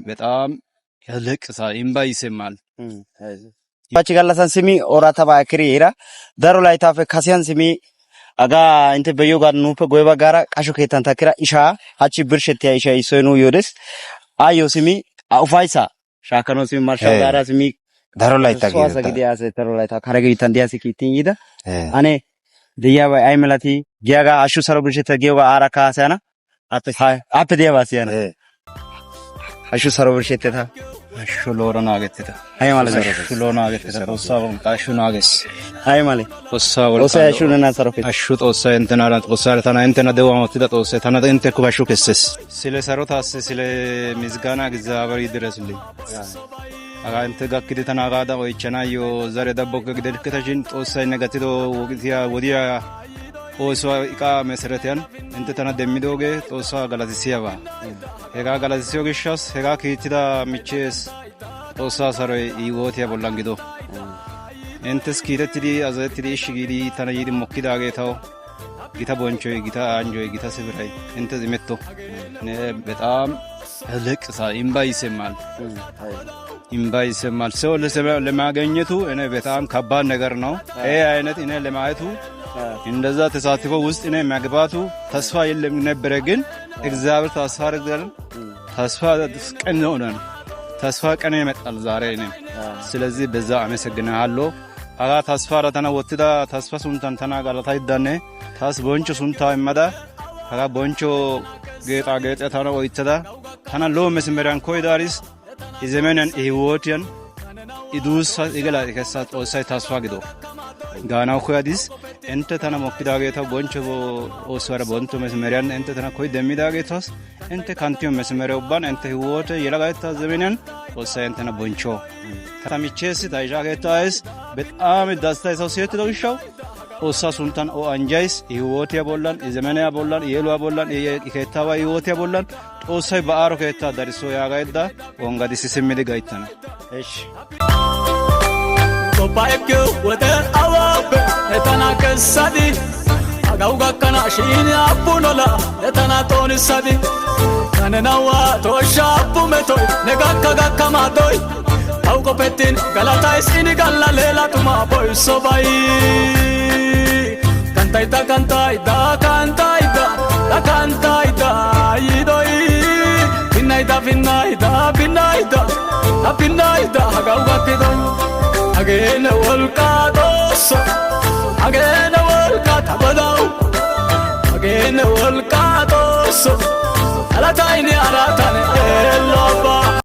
በጣም ያለቅሳል፣ እምባ ይሰማል። ባች ጋላሳን ስሚ ኦራታ ባክሪ ይራ ዳሩ ላይ ታፈ ካሲያን ስሚ አጋ እንተ በዮ ጋር ኑፈ ጎይባ ጋራ ቃሹ ከታን ታክራ ኢሻ አቺ ብርሸት ያ ኢሻ ይሶኑ ይወደስ አዮ ስሚ አውፋይሳ ሻከኖ ስሚ ማርሻ ጋራ ስሚ ዳሩ ላይ ታገ ሷሳ ግዲያሰ ዳሩ ላይ ታ ካረገ ይታንዲያስ ኪቲን ይዳ አኔ ደያባ አይመላቲ ጊያጋ አሹ ሰሮ ብርሸት ጊያጋ አራካ ሳና አፕ ዲያባሲያና አሹ ሰሮ ብርሸት ታ አሹ ሎሮና ገተታ አይ ማለት አሹ ሎሮና ገተታ ጦሳው ቃሹ ናገስ አይ ማለት ጦሳው ጦሳ አሹ ነና ሰሮከ አሹ ጦሳ እንተና ጦሳ ተና እንተና ደዋማት ጦሳ ተና እንተ ኩባሹ ከሰስ ስለ ሰሮታስ ስለ ምስጋና እግዚአብሔር ይድረስልኝ አጋ እንተ ጋክደ ተናጋዳ ወይቸናዮ ዛሬ ደቦከ ግደልከታሽን ጦሳ ነገትዶ ወግቲያ ወዲያ ኦሶ ኢቃ መሰረተያን እንተ ተና ደሚዶገ ጦሳ ጋላሲያባ ሄጋ ጋላሲዮ ገሻስ ሄጋ ከይትዳ ሚቼስ ጦሳ ሰሮይ ይወቲያ ቦላንጊዶ እንተስ ኪረትዲ አዘትዲ ሽጊዲ ተና ይዲ ሞኪዳገ ታው ጊታ ቦንቾይ ጊታ አንጆይ ጊታ ስብራይ እንተ ዝመቶ በጣም ያለቅሳል፣ እምባ ይሰማል። እምባ ይሰማል። ሰው ለማግኘቱ እኔ በጣም ከባድ ነገር ነው። ይሄ አይነት እኔ ለማየቱ እንደዛ ተሳትፎ ውስጥ እኔ መግባቱ ተስፋ የለም ነበር፣ ግን እግዚአብሔር ተስፋ አድርገን ተስፋ ቀን ነው ተስፋ ቀን ይመጣል ዛሬ እኔ። ስለዚህ በዛ አመሰግናለሁ። አጋ ተስፋ ረተና ወጥዳ ተስፋ ሱንታን ተና ጋላታ ይዳነ ታስ ቦንቾ ሱንታ ይመዳ አጋ ቦንቾ ጌጣ ጌጣ ተና ወይተዳ ተና ሎ መስመራን ኮይዳሪስ የዘመንን ህይወትን ኢዱሳ ይገላ ከሳት ኦሳይ ተስፋ ግዶ ጋናው ኮይዲስ እንተ ተና ሞክዳጌታ ቦንቾ ኦስወረ ቦንቶ መስመራን እንተ ተና ኮይ ደሚዳጌታስ እንተ ካንቲዮ መስመራው ባን እንተ ህይወት የላጋታ ዘመንን ኦሳይ እንተና ቦንቾ ታሚቼስ ታይጃጌታስ በጣም ዳስታ ሰው ሲት ደውሻው ኦሳ ሱንታን ኦ አንጃይስ ህይወት ያቦላን የዘመናያ ቦላን የሉ ቦላን የከታዋ ህይወት ያቦላን ኦሳይ በአሮ ከታ ዳርሶ ያጋይዳ ወንጋዲስ ሲሚል ጋይተና እሺ ቶፓይኩ ወደ አዋብ እተናከሳዲ አጋው ጋከና ሺኒ አቡኖላ እተናቶን ሳዲ ካነናዋ ቶሻቡ መቶይ ነጋካ ጋከማቶይ አውቆ ፔቲን ጋላታይስ ኢኒ ጋላ ሌላ ቱማ ቦይሶባይ kantaita kantaita kantaita la kantaita idoi finnaita finnaita finnaita la finnaita hagauga kidoi agene volka dosso agene volka tabadau agene volka dosso ala taini aratane ello